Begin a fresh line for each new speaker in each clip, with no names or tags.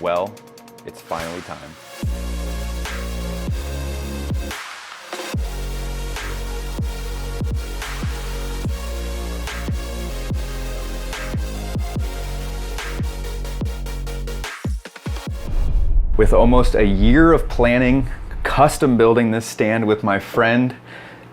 Well, it's finally time. With almost a year of planning, custom building this stand with my friend,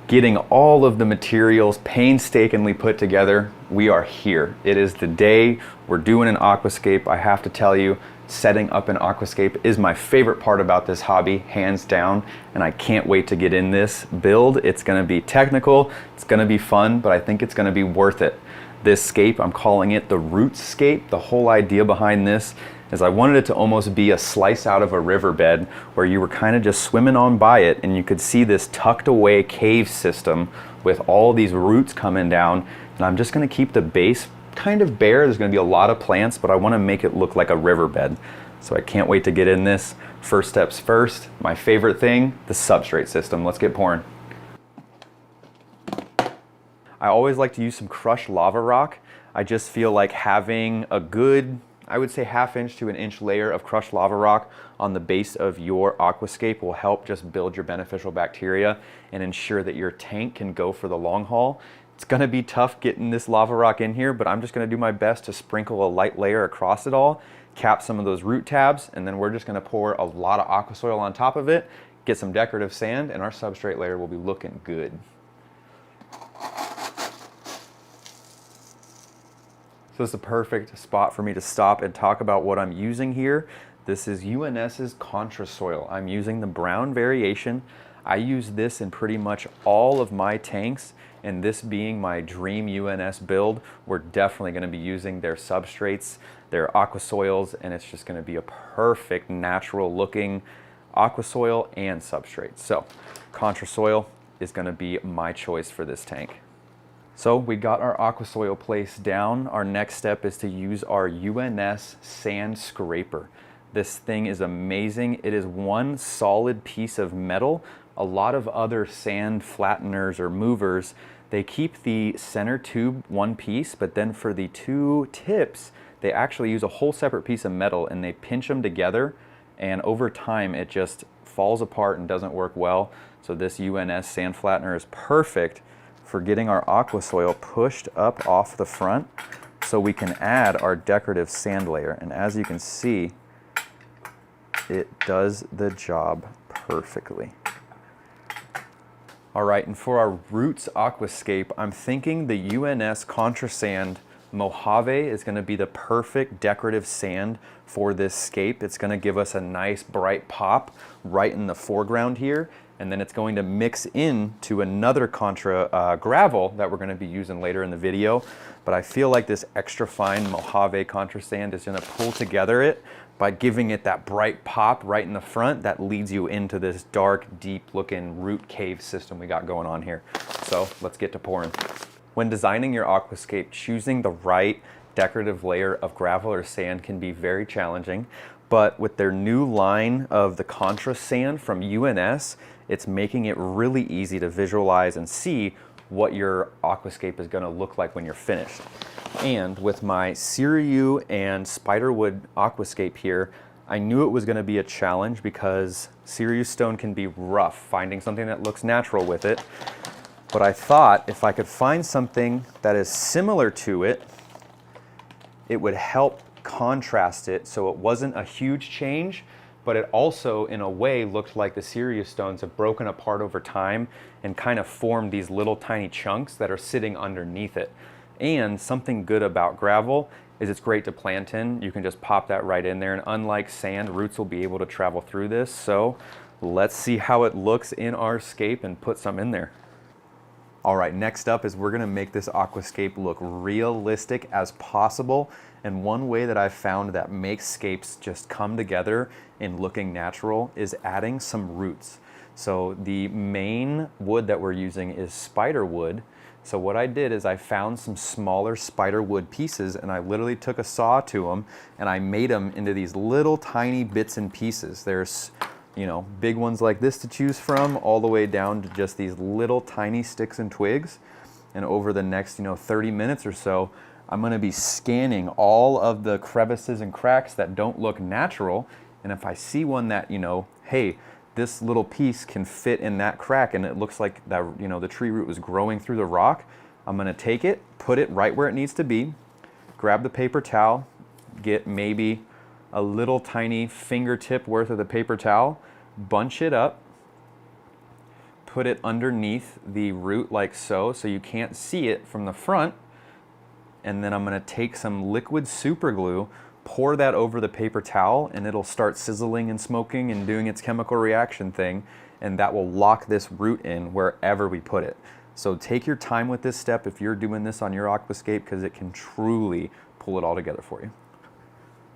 getting all of the materials painstakingly put together, we are here. It is the day we're doing an aquascape. I have to tell you, setting up an aquascape is my favorite part about this hobby, hands down, and I can't wait to get in this build. It's gonna be technical, it's gonna be fun, but I think it's gonna be worth it. This scape, I'm calling it the Rootscape. The whole idea behind this is I wanted it to almost be a slice out of a riverbed where you were kind of just swimming on by it and you could see this tucked away cave system with all these roots coming down. And I'm just gonna keep the base kind of bare. There's gonna be a lot of plants, but I wanna make it look like a riverbed. So I can't wait to get in this. First steps first, my favorite thing, the substrate system. Let's get pouring. I always like to use some crushed lava rock. I just feel like having a good, I would say 1/2 inch to 1 inch layer of crushed lava rock on the base of your aquascape will help just build your beneficial bacteria and ensure that your tank can go for the long haul. It's gonna be tough getting this lava rock in here, but I'm just gonna do my best to sprinkle a light layer across it all, cap some of those root tabs, and then we're just gonna pour a lot of aqua soil on top of it, get some decorative sand, and our substrate layer will be looking good. So this is a perfect spot for me to stop and talk about what I'm using here. This is UNS's Contra Soil. I'm using the brown variation. I use this in pretty much all of my tanks, and this being my dream UNS build, we're definitely gonna be using their substrates, their aqua soils, and it's just gonna be a perfect natural looking aqua soil and substrate. So Contra Soil is gonna be my choice for this tank. So we got our aqua soil placed down. Our next step is to use our UNS sand scraper. This thing is amazing. It is one solid piece of metal. A lot of other sand flatteners or movers, they keep the center tube one piece, but then for the two tips, they actually use a whole separate piece of metal and they pinch them together, and over time it just falls apart and doesn't work well. So this UNS sand flattener is perfect for getting our aqua soil pushed up off the front so we can add our decorative sand layer. And as you can see, it does the job perfectly. All right, and for our Roots aquascape, I'm thinking the UNS Contra Sand Mojave is gonna be the perfect decorative sand for this scape. It's gonna give us a nice bright pop right in the foreground here, and then it's going to mix into another Contra gravel that we're gonna be using later in the video. But I feel like this extra fine Mojave Contra Sand is gonna pull together it by giving it that bright pop right in the front that leads you into this dark, deep looking root cave system we got going on here. So let's get to pouring. When designing your aquascape, choosing the right decorative layer of gravel or sand can be very challenging, but with their new line of the Contra Sand from UNS, it's making it really easy to visualize and see what your aquascape is gonna look like when you're finished. And with my Siriu and Spiderwood aquascape here, I knew it was gonna be a challenge because Siriu stone can be rough, finding something that looks natural with it. But I thought if I could find something that is similar to it, it would help contrast it so it wasn't a huge change, but it also in a way looked like the Siriu stones have broken apart over time and kind of formed these little tiny chunks that are sitting underneath it. And something good about gravel is it's great to plant in. You can just pop that right in there, and unlike sand, roots will be able to travel through this. So let's see how it looks in our scape and put some in there. All right, next up is we're gonna make this aquascape look realistic as possible. And one way that I've found that makes scapes just come together in looking natural is adding some roots. So the main wood that we're using is spider wood. So what I did is I found some smaller spider wood pieces and I literally took a saw to them and I made them into these little tiny bits and pieces. There's, you know, big ones like this to choose from all the way down to just these little tiny sticks and twigs. And over the next, 30 minutes or so, I'm gonna be scanning all of the crevices and cracks that don't look natural. And if I see one that, you know, hey, this little piece can fit in that crack and it looks like that, you know, the tree root was growing through the rock, I'm gonna take it, put it right where it needs to be, grab the paper towel, get maybe a little tiny fingertip worth of the paper towel, bunch it up, put it underneath the root like so, so you can't see it from the front, and then I'm gonna take some liquid super glue, pour that over the paper towel, and it'll start sizzling and smoking and doing its chemical reaction thing, and that will lock this root in wherever we put it. So take your time with this step if you're doing this on your Aquascape, because it can truly pull it all together for you.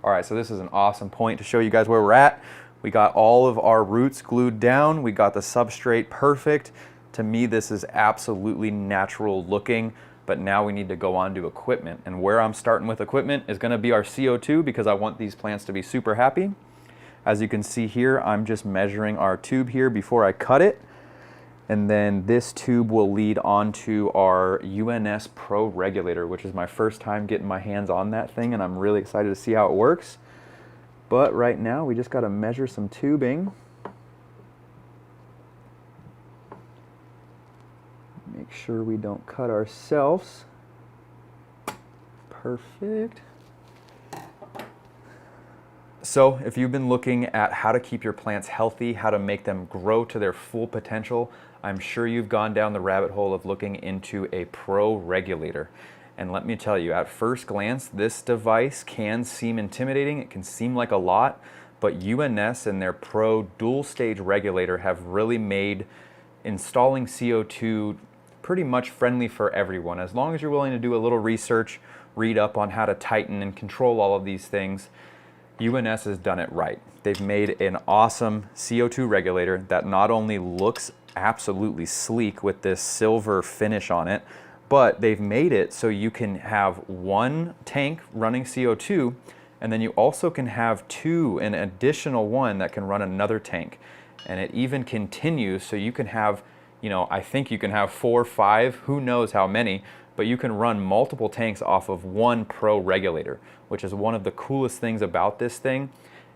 All right, so this is an awesome point to show you guys where we're at. We got all of our roots glued down. We got the substrate perfect. To me, this is absolutely natural looking, but now we need to go on to equipment. And where I'm starting with equipment is gonna be our CO2, because I want these plants to be super happy. As you can see here, I'm just measuring our tube here before I cut it. And then this tube will lead onto our UNS Pro Regulator, which is my first time getting my hands on that thing, and I'm really excited to see how it works. But right now, we just got to measure some tubing. Make sure we don't cut ourselves. Perfect. So if you've been looking at how to keep your plants healthy, how to make them grow to their full potential, I'm sure you've gone down the rabbit hole of looking into a Pro Regulator. And let me tell you, at first glance, this device can seem intimidating. It can seem like a lot, but UNS and their Pro dual stage regulator have really made installing CO2 pretty much friendly for everyone. As long as you're willing to do a little research, read up on how to tighten and control all of these things, UNS has done it right. They've made an awesome CO2 regulator that not only looks absolutely sleek with this silver finish on it, but they've made it so you can have one tank running CO2, and then you also can have an additional one that can run another tank. And it even continues, so you can have, you know, I think you can have 4 or 5, who knows how many, but you can run multiple tanks off of one Pro Regulator, which is one of the coolest things about this thing.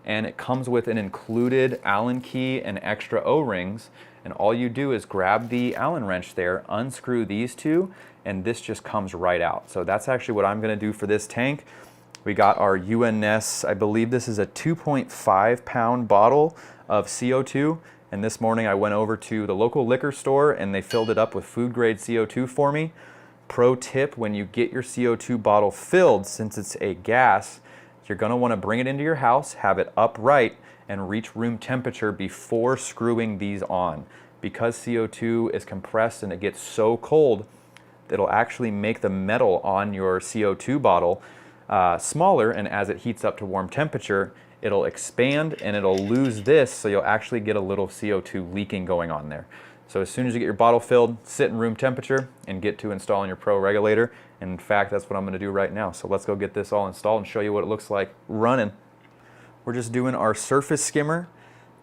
And it comes with an included Allen key and extra O-rings, and all you do is grab the Allen wrench there, unscrew these two, and this just comes right out. So that's actually what I'm gonna do for this tank. We got our UNS, I believe this is a 2.5 pound bottle of CO2, and this morning I went over to the local liquor store and they filled it up with food grade CO2 for me. Pro tip, when you get your CO2 bottle filled, since it's a gas, you're gonna wanna bring it into your house, have it upright, and reach room temperature before screwing these on. Because CO2 is compressed and it gets so cold, it'll actually make the metal on your CO2 bottle smaller, and as it heats up to warm temperature, it'll expand and it'll lose this, so you'll actually get a little CO2 leaking going on there. So as soon as you get your bottle filled, sit in room temperature and get to installing your Pro Regulator. And in fact, that's what I'm gonna do right now. So let's go get this all installed and show you what it looks like running. We're just doing our surface skimmer.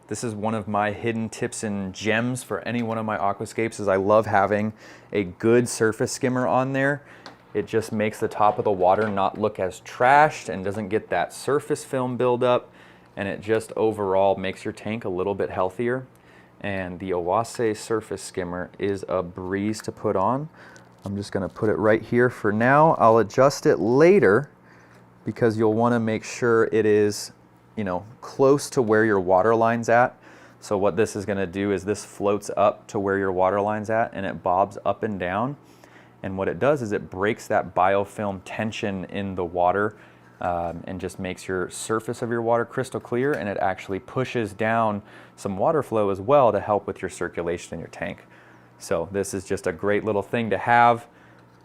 This is one of my hidden tips and gems for any one of my aquascapes, is I love having a good surface skimmer on there. It just makes the top of the water not look as trashed and doesn't get that surface film buildup, and it just overall makes your tank a little bit healthier. And the AAS Surface Skimmer is a breeze to put on. I'm just gonna put it right here for now. I'll adjust it later because you'll wanna make sure it is, you know, close to where your water line's at. So what this is gonna do is this floats up to where your water line's at and it bobs up and down. And what it does is it breaks that biofilm tension in the water and just makes your surface of your water crystal clear, and it actually pushes down some water flow as well to help with your circulation in your tank. So this is just a great little thing to have,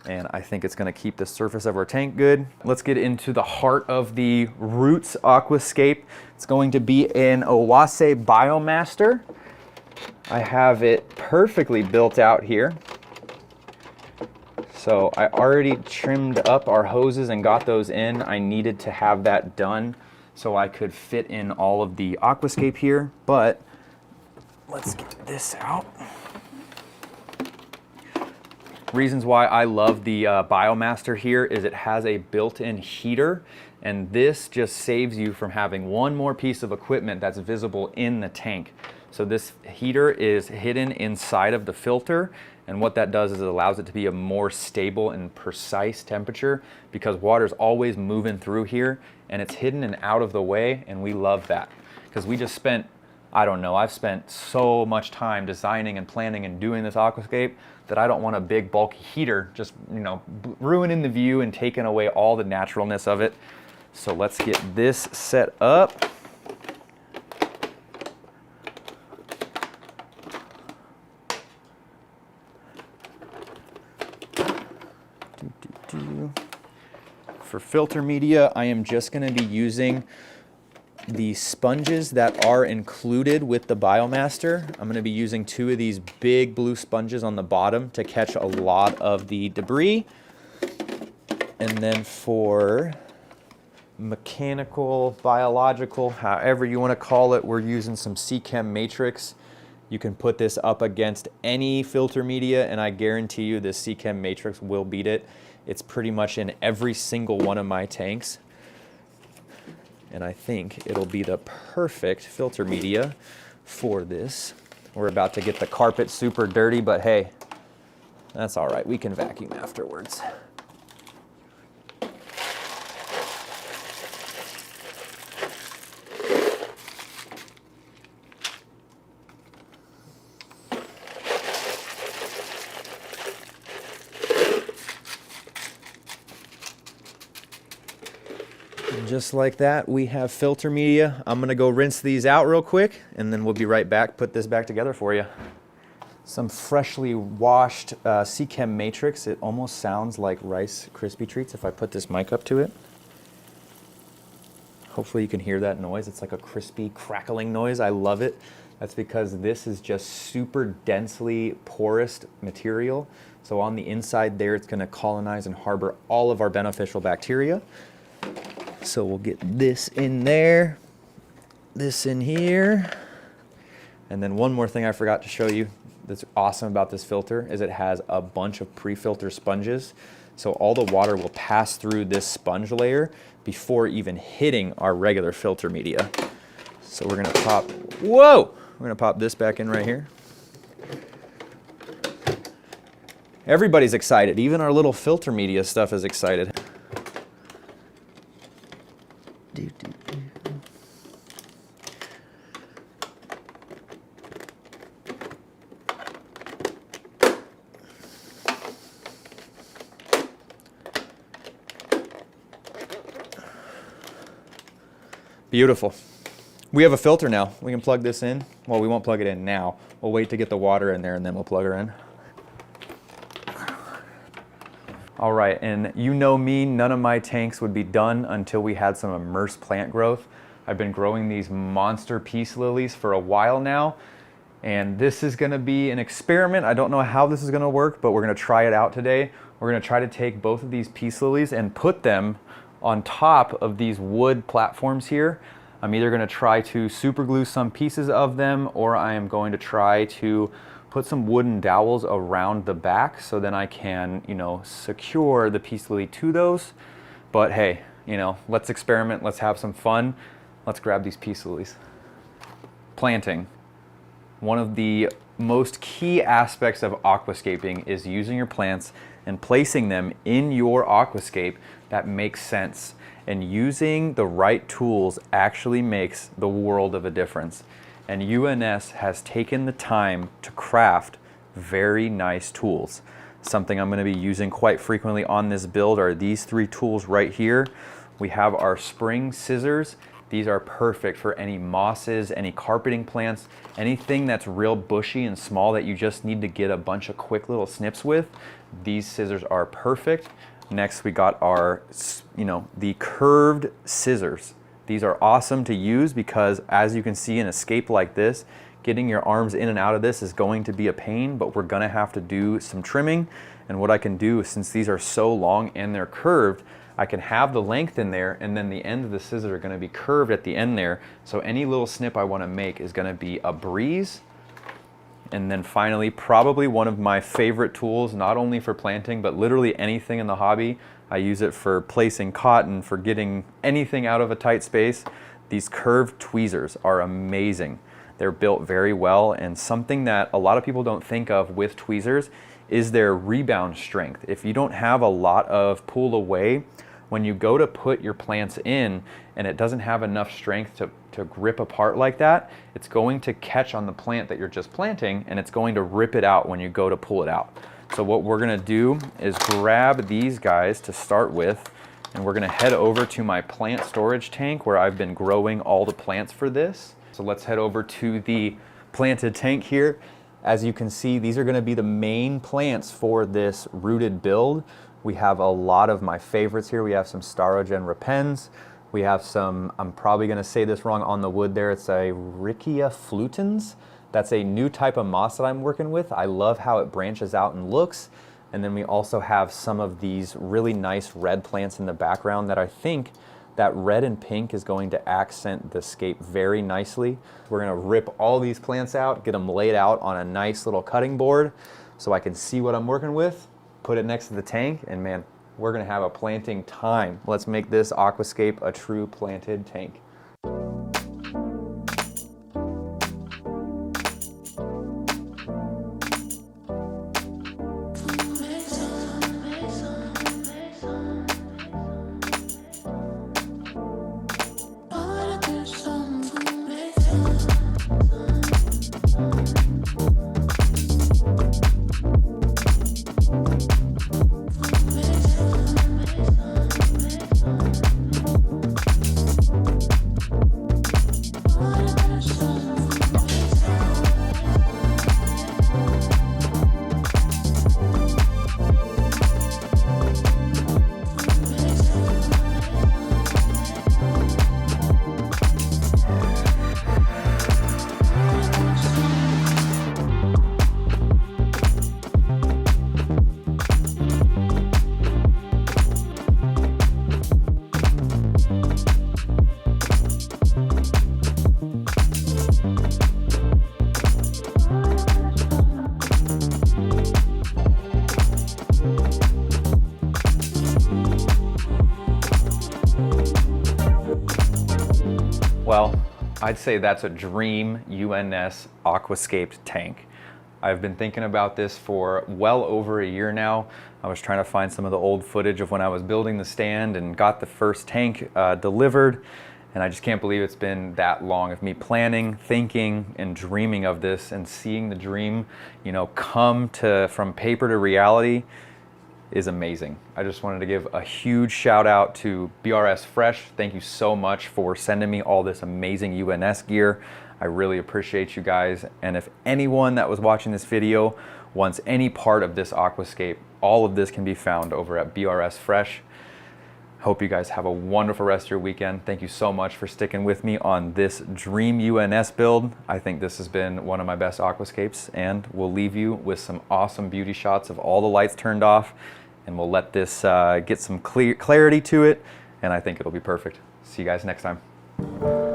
and I think it's gonna keep the surface of our tank good. Let's get into the heart of the Roots Aquascape. It's going to be an AAS Biomaster. I have it perfectly built out here. So I already trimmed up our hoses and got those in. I needed to have that done so I could fit in all of the Aquascape here, but let's get this out. Reasons why I love the Biomaster here is it has a built-in heater, and this just saves you from having one more piece of equipment that's visible in the tank. So this heater is hidden inside of the filter, and what that does is it allows it to be a more stable and precise temperature, because water's always moving through here and it's hidden and out of the way, and we love that. Because we just spent, I don't know, I've spent so much time designing and planning and doing this aquascape that I don't want a big bulky heater just, you know, ruining the view and taking away all the naturalness of it. So let's get this set up. For filter media, I am just going to be using the sponges that are included with the Biomaster. I'm going to be using 2 of these big blue sponges on the bottom to catch a lot of the debris. And then for mechanical, biological, however you want to call it, we're using some SCAPE matrix. You can put this up against any filter media, and I guarantee you this SCAPE matrix will beat it. It's pretty much in every single one of my tanks. And I think it'll be the perfect filter media for this. We're about to get the carpet super dirty, but hey, that's all right. We can vacuum afterwards. Just like that, we have filter media. I'm gonna go rinse these out real quick, and then we'll be right back, put this back together for you. Some freshly washed SCAPE matrix. It almost sounds like Rice Krispie Treats if I put this mic up to it. Hopefully you can hear that noise. It's like a crispy, crackling noise. I love it. That's because this is just super densely porous material. So on the inside there, it's gonna colonize and harbor all of our beneficial bacteria. So we'll get this in there, this in here. And then one more thing I forgot to show you that's awesome about this filter is it has a bunch of pre-filter sponges. So all the water will pass through this sponge layer before even hitting our regular filter media. So we're gonna pop, whoa! We're gonna pop this back in right here. Everybody's excited, even our little filter media stuff is excited. Beautiful. We have a filter now. We can plug this in. Well, we won't plug it in now. We'll wait to get the water in there and then we'll plug her in. All right, and you know me, none of my tanks would be done until we had some immersed plant growth. I've been growing these monster peace lilies for a while now, and this is gonna be an experiment. I don't know how this is gonna work, but we're gonna try it out today. We're gonna try to take both of these peace lilies and put them on top of these wood platforms here. I'm either gonna try to super glue some pieces of them, or I am going to try to put some wooden dowels around the back so then I can, you know, secure the peace lily to those. But hey, you know, let's experiment, let's have some fun. Let's grab these peace lilies. Planting. One of the most key aspects of aquascaping is using your plants and placing them in your aquascape that makes sense. And using the right tools actually makes the world of a difference. And UNS has taken the time to craft very nice tools. Something I'm going to be using quite frequently on this build are these 3 tools right here. We have our spring scissors. These are perfect for any mosses, any carpeting plants, anything that's real bushy and small that you just need to get a bunch of quick little snips with. These scissors are perfect. Next, we got our, the curved scissors. These are awesome to use because, as you can see in a scape like this, getting your arms in and out of this is going to be a pain, but we're gonna have to do some trimming. And what I can do, since these are so long and they're curved, I can have the length in there, and then the end of the scissors are gonna be curved at the end there. So any little snip I wanna make is gonna be a breeze. And then finally, probably one of my favorite tools, not only for planting, but literally anything in the hobby. I use it for placing cotton, for getting anything out of a tight space. These curved tweezers are amazing. They're built very well, and something that a lot of people don't think of with tweezers is their rebound strength. If you don't have a lot of pull away, when you go to put your plants in and it doesn't have enough strength to grip apart like that, it's going to catch on the plant that you're just planting and it's going to rip it out when you go to pull it out. So what we're gonna do is grab these guys to start with, and we're gonna head over to my plant storage tank where I've been growing all the plants for this. So let's head over to the planted tank here. As you can see, these are gonna be the main plants for this rooted build. We have a lot of my favorites here. We have some Starogen repens. We have some, I'm probably gonna say this wrong on the wood there, it's a Riccia flutans. That's a new type of moss that I'm working with. I love how it branches out and looks. And then we also have some of these really nice red plants in the background that I think that red and pink is going to accent the scape very nicely. We're gonna rip all these plants out, get them laid out on a nice little cutting board so I can see what I'm working with, put it next to the tank, and man, we're gonna have a planting time. Let's make this Aquascape a true planted tank. Well, I'd say that's a dream UNS Aquascape tank. I've been thinking about this for well over a year now. I was trying to find some of the old footage of when I was building the stand and got the first tank delivered. And I just can't believe it's been that long of me planning, thinking, and dreaming of this, and seeing the dream, you know, come from paper to reality is amazing. I just wanted to give a huge shout out to BRSFresh. Thank you so much for sending me all this amazing UNS gear. I really appreciate you guys. And if anyone that was watching this video wants any part of this Aquascape, all of this can be found over at BRSFresh. Hope you guys have a wonderful rest of your weekend. Thank you so much for sticking with me on this dream UNS build. I think this has been one of my best Aquascapes, and we'll leave you with some awesome beauty shots of all the lights turned off, and we'll let this get some clarity to it, and I think it'll be perfect. See you guys next time.